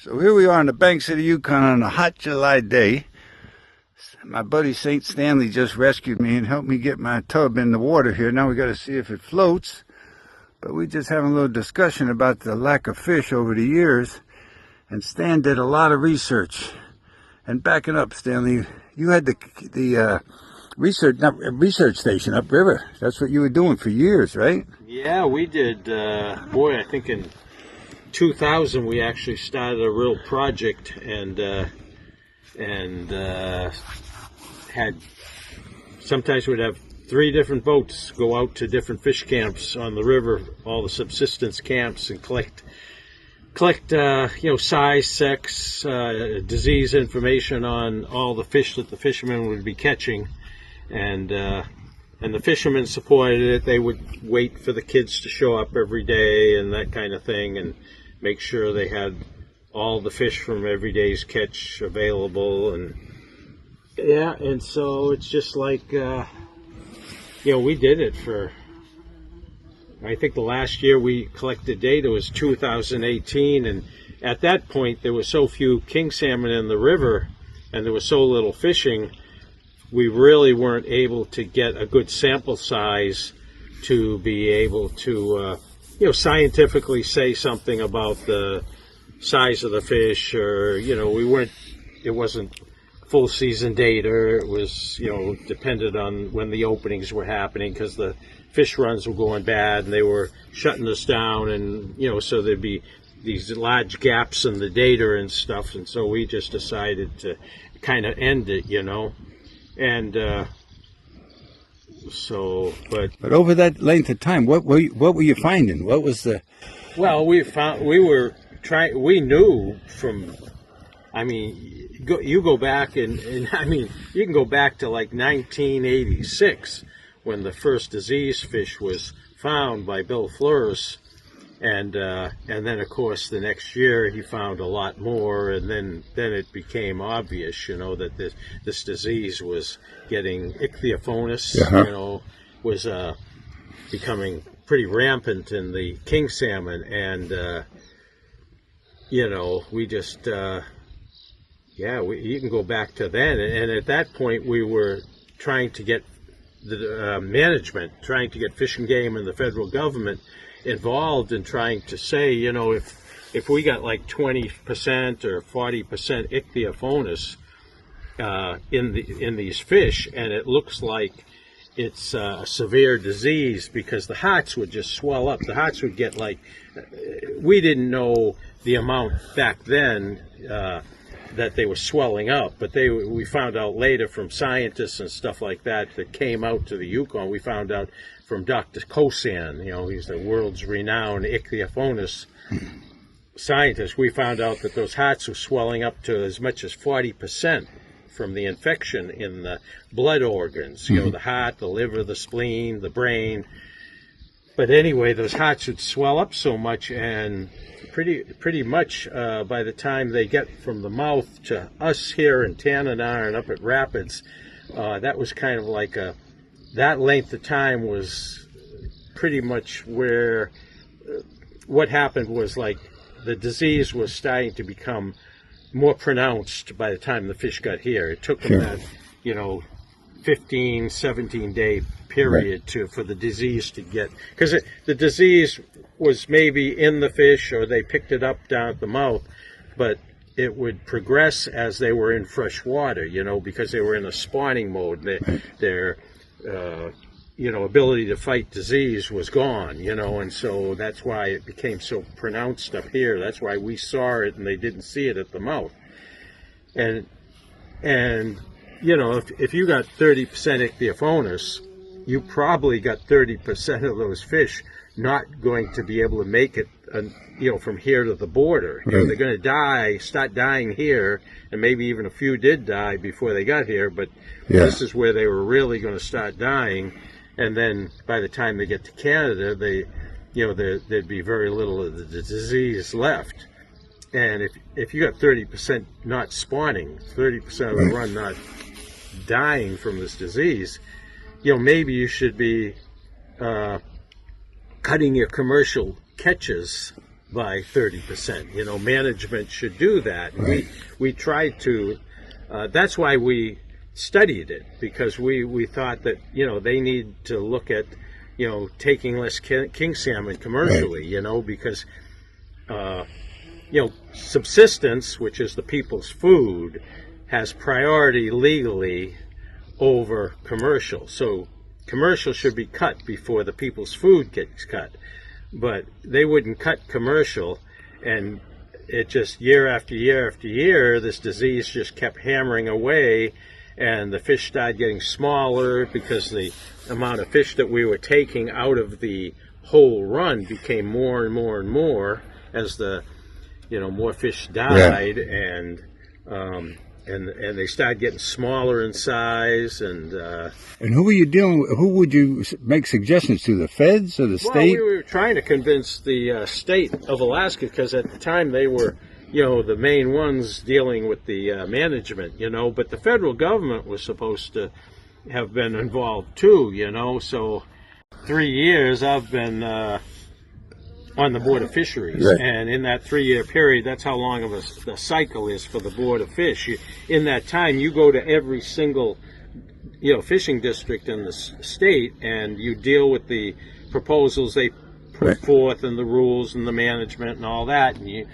So here we are on the banks of the Yukon on a hot July day. My buddy St. Stanley just rescued me and helped me get my tub in the water here. Now we got to see if it floats. But we just having a little discussion about the lack of fish over the years. And Stan did a lot of research. And backing up, Stanley, you had the research station upriver. That's what you were doing for years, right? Yeah, we did. Boy, I think in 2000 we actually started a real project and had sometimes we'd have 3 different boats go out to different fish camps on the river, all the subsistence camps, and collect size, sex, disease information on all the fish that the fishermen would be catching, and the fishermen supported it. They would wait for the kids to show up every day and that kind of thing, and make sure they had all the fish from every day's catch available. And yeah, and so it's just like, we did it for, I think the last year we collected data was 2018, and at that point there were so few king salmon in the river and there was so little fishing, we really weren't able to get a good sample size to be able to scientifically say something about the size of the fish, or it wasn't full season data. It was depended on when the openings were happening, because the fish runs were going bad and they were shutting us down, and so there'd be these large gaps in the data and stuff, and so we just decided to kind of end it, and but over that length of time, what were you finding? What was the? Well, we knew from, you go back and you can go back to like 1986 when the first disease fish was found by Bill Flores, and then of course the next year he found a lot more, and then it became obvious, that this disease was getting ichthyophonus, was becoming pretty rampant in the king salmon, and we just you can go back to then, and at that point we were trying to get the management, trying to get Fish and Game and the federal government involved in trying to say, if we got like 20% or 40% ichthyophonus in these fish, and it looks like it's a severe disease, because the hearts would just swell up. The hearts would get like, we didn't know the amount back then that they were swelling up, but we found out later from scientists and stuff like that came out to the Yukon. We found out from Dr. Kosan, he's the world's renowned ichthyophonus scientist. We found out that those hearts were swelling up to as much as 40% from the infection in the blood organs, the heart, the liver, the spleen, the brain. But anyway, those hearts would swell up so much, and pretty much by the time they get from the mouth to us here in Tanana and up at Rapids, that was kind of like that length of time was pretty much where what happened was, like, the disease was starting to become more pronounced by the time the fish got here. It took them that 15, 17 day period for the disease to get, because the disease was maybe in the fish or they picked it up down at the mouth, but it would progress as they were in fresh water, because they were in a spawning mode. Their ability to fight disease was gone, and so that's why it became so pronounced up here. That's why we saw it and they didn't see it at the mouth. And if you got 30% ichthyophonus, you probably got 30% of those fish not going to be able to make it, from here to the border. They're going to start dying here, and maybe even a few did die before they got here, but this is where they were really going to start dying. And then by the time they get to Canada, there'd be very little of the disease left. And if you got 30% not spawning, 30% of the run not dying from this disease, maybe you should be cutting your commercial catches by 30%. You know, management should do that. Right. We tried to. That's why we studied it, because we thought that, you know, they need to look at, you know, taking less king salmon commercially. Right. You know, because you know, subsistence, which is the people's food, has priority legally over commercial. So commercial should be cut before the people's food gets cut. But they wouldn't cut commercial, and it just year after year after year, this disease just kept hammering away, and the fish started getting smaller because the amount of fish that we were taking out of the whole run became more and more and more as the, you know, more fish died. Yeah. And they started getting smaller in size, and who were you dealing with? Who would you make suggestions to? The feds or the state? Well, we were trying to convince the state of Alaska, because at the time they were, you know, the main ones dealing with the management, you know. But the federal government was supposed to have been involved too, you know. So 3 years I've been on the Board of Fisheries. Right. And in that 3-year period, that's how long of a cycle is for the Board of Fish. In that time, you go to every single, you know, fishing district in the state, and you deal with the proposals they put forth, and the rules and the management and all that. And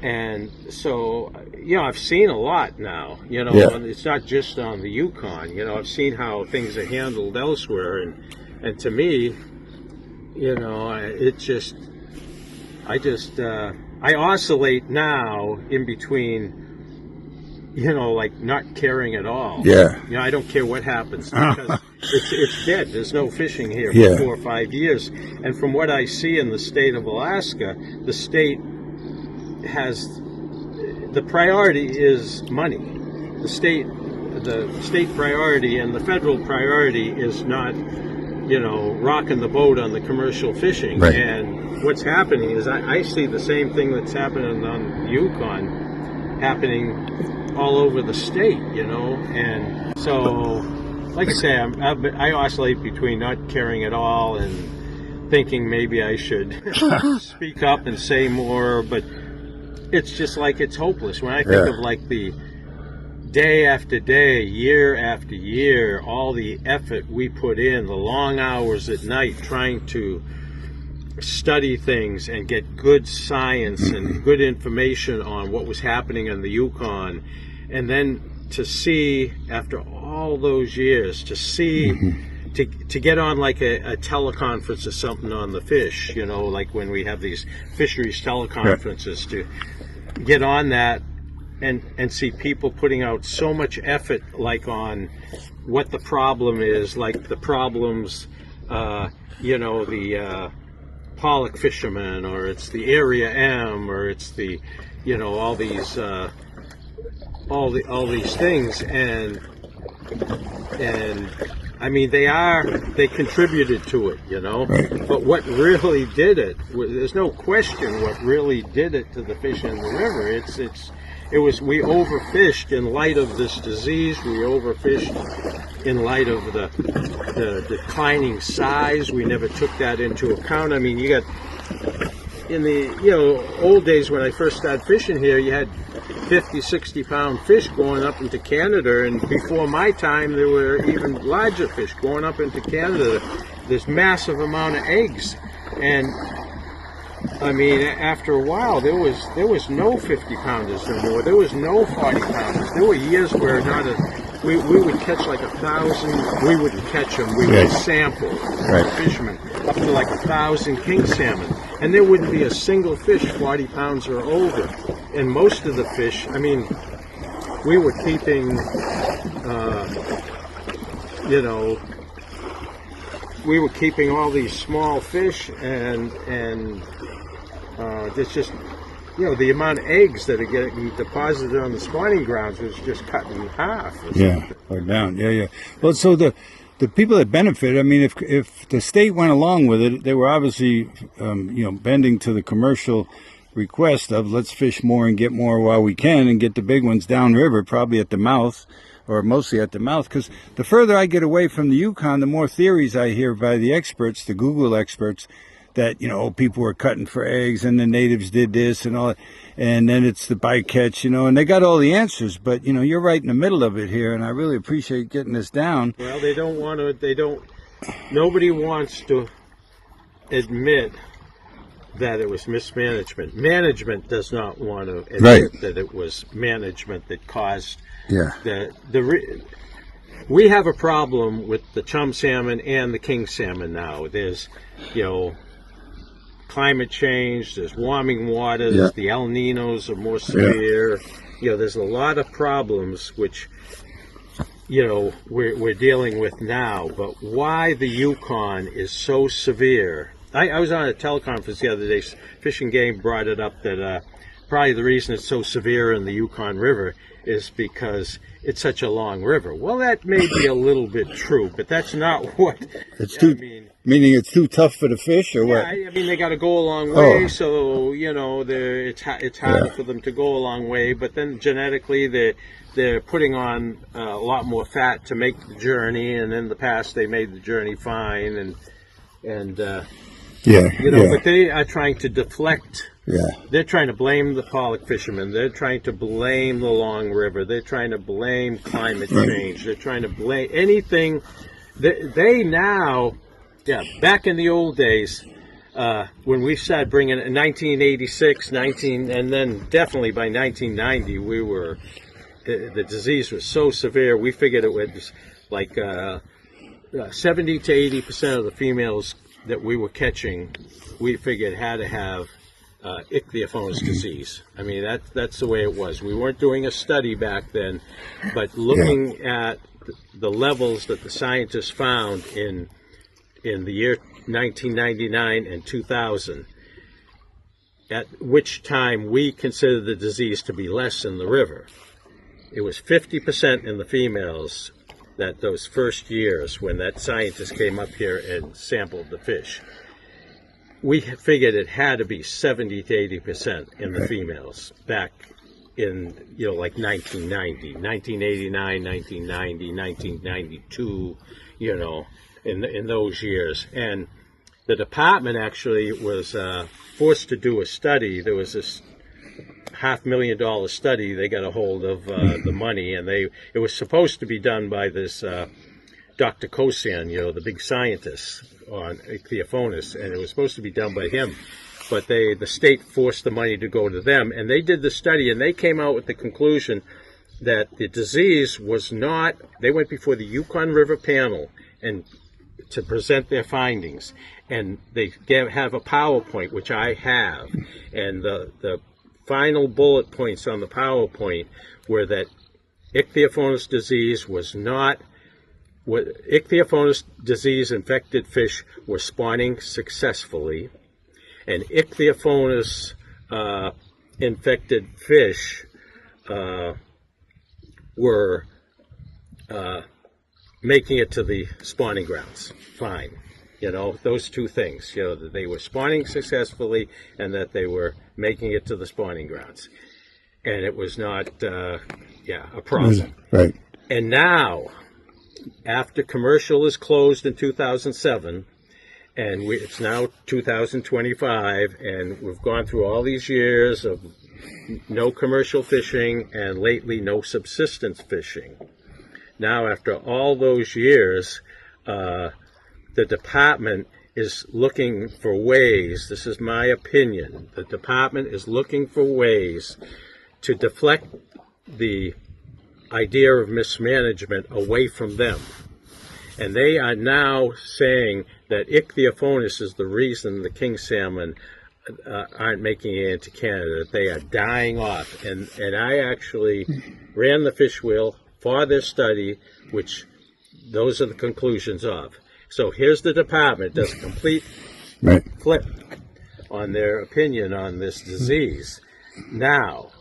and so, you know, I've seen a lot now, you know. Yeah. And it's not just on the Yukon. You know, I've seen how things are handled elsewhere, and to me, you know, I oscillate now in between, you know, like not caring at all. Yeah. You know, I don't care what happens, because it's dead. There's no fishing here for 4 or 5 years. And from what I see in the state of Alaska, the state has, the priority is money. The state priority and the federal priority is not, you know, rocking the boat on the commercial fishing. Right. And what's happening is I see the same thing that's happening on the Yukon happening all over the state, you know. And so, like I say, I oscillate between not caring at all and thinking maybe I should speak up and say more, but it's just like it's hopeless. When I think of like the day after day, year after year, all the effort we put in, the long hours at night trying to study things and get good science and good information on what was happening in the Yukon, and then to see, after all those years, to see, to get on like a teleconference or something on the fish, you know, like when we have these fisheries teleconferences, to get on that and see people putting out so much effort, like on what the problem is, like the problems, you know, the pollock fishermen, or it's the area M, or it's the, you know, all these things, and I mean, they contributed to it, you know. Right. But what really did it, there's no question what really did it to the fish in the river. It was we overfished in light of this disease. We overfished in light of the declining size. We never took that into account. I mean, you got, in the, you know, old days when I first started fishing here, you had 50, 60-pound fish going up into Canada, and before my time there were even larger fish going up into Canada. This massive amount of eggs, and I mean, after a while, there was no 50-pounders anymore. There was no 40-pounders. There were years where we would catch like 1,000. We wouldn't catch them. We would sample fishermen up to like 1,000 king salmon, and there wouldn't be a single fish 40 pounds or over. And most of the fish, I mean, we were keeping, you know, we were keeping all these small fish, and it's just, you know, the amount of eggs that are getting deposited on the spawning grounds was just cut in half. Or down. Yeah. Well, so the people that benefit, I mean, if the state went along with it, they were obviously, you know, bending to the commercial request of let's fish more and get more while we can and get the big ones downriver, probably at the mouth, or mostly at the mouth, because the further I get away from the Yukon, the more theories I hear by the experts, the Google experts, that, people were cutting for eggs and the natives did this and all. And then it's the bycatch, and they got all the answers. But, you're right in the middle of it here, and I really appreciate getting this down. Well, nobody wants to admit that it was mismanagement. Management does not want to admit that it was management that caused we have a problem with the chum salmon and the king salmon now. There's, climate change, there's warming waters, the El Ninos are more severe. There's a lot of problems which, we're dealing with now. But why the Yukon is so severe, I was on a teleconference the other day. Fish and Game brought it up that probably the reason it's so severe in the Yukon River is because it's such a long river. Well, that may be a little bit true, but that's not what... Meaning it's too tough for the fish, or what? I mean, they got to go a long way, so, it's harder for them to go a long way, but then genetically they're putting on a lot more fat to make the journey, and in the past they made the journey fine, but they are trying to deflect. They're trying to blame the pollock fishermen. They're trying to blame the long river. They're trying to blame climate change. They're trying to blame anything. They now, back in the old days, when we started bringing in 1986, and then definitely by 1990, the disease was so severe, we figured it was like 70 to 80% of the females that we were catching, we figured had to have ichthyophonous disease. I mean, that's the way it was. We weren't doing a study back then, but looking at the levels that the scientists found in the year 1999 and 2000, at which time we considered the disease to be less in the river. It was 50% in the females those first years when that scientist came up here and sampled the fish. We figured it had to be 70 to 80% in the females back in, like 1990, 1989, 1990, 1992, in those years. And the department actually was forced to do a study. There was this $500,000 study. They got a hold of the money, and it was supposed to be done by this Dr. Kosan, the big scientist on ichthyophonus, and it was supposed to be done by him. But the state forced the money to go to them, and they did the study, and they came out with the conclusion that the disease was not. They went before the Yukon River panel and to present their findings, and they have a PowerPoint, which I have, and the final bullet points on the PowerPoint were that ichthyophonus disease was not. Ichthyophonus disease infected fish were spawning successfully, and ichthyophonus infected fish were making it to the spawning grounds fine. Those two things, that they were spawning successfully and that they were making it to the spawning grounds. And it was not, a problem. Right. And now, after commercial is closed in 2007, and it's now 2025, and we've gone through all these years of no commercial fishing and lately no subsistence fishing. Now, after all those years, the department is looking for ways, this is my opinion, the department is looking for ways to deflect the idea of mismanagement away from them. And they are now saying that ichthyophonus is the reason the king salmon aren't making it into Canada, that they are dying off. And I actually ran the fish wheel for this study, which those are the conclusions of. So here's the department, does a complete flip on their opinion on this disease. Now,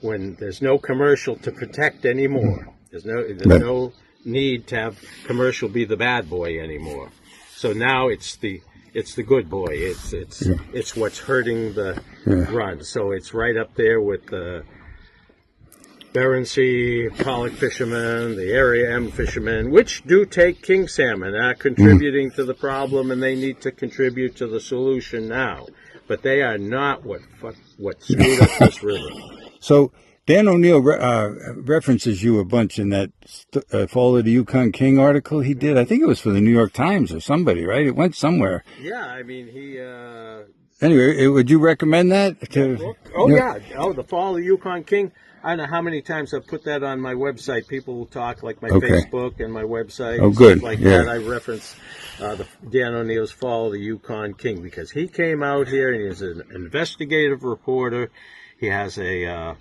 when there's no commercial to protect anymore, there's no need to have commercial be the bad boy anymore. So now it's the good boy. It's what's hurting the run. So it's right up there with the Bering Sea pollock fishermen, the Area M fishermen, which do take king salmon, are contributing to the problem, and they need to contribute to the solution now. But they are not what screwed up this river. So Dan O'Neill references you a bunch in that Fall of the Yukon King article he did. I think it was for the New York Times or somebody, right? It went somewhere. Yeah, I mean, he... Anyway, would you recommend that? The Fall of the Yukon King. I don't know how many times I've put that on my website. People will talk, like my Facebook and my website. Oh, good. Like that. I reference Dan O'Neill's Fall of the Yukon King because he came out here and he's an investigative reporter. He has a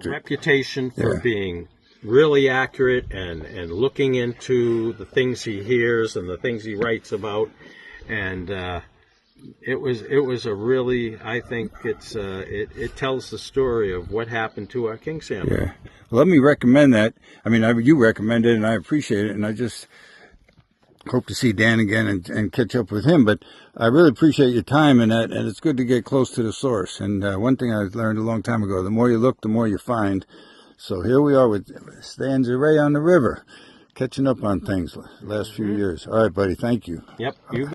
reputation for being really accurate and looking into the things he hears and the things he writes about. And it was a really, I think it tells the story of what happened to our king salmon. Yeah. Well, let me recommend that. I mean, you recommend it, and I appreciate it, and I just hope to see Dan again and catch up with him. But I really appreciate your time in that, and it's good to get close to the source. And one thing I learned a long time ago, the more you look, the more you find. So here we are with Stan Zuray on the river, catching up on things the last few years. All right, buddy, thank you. Yep. You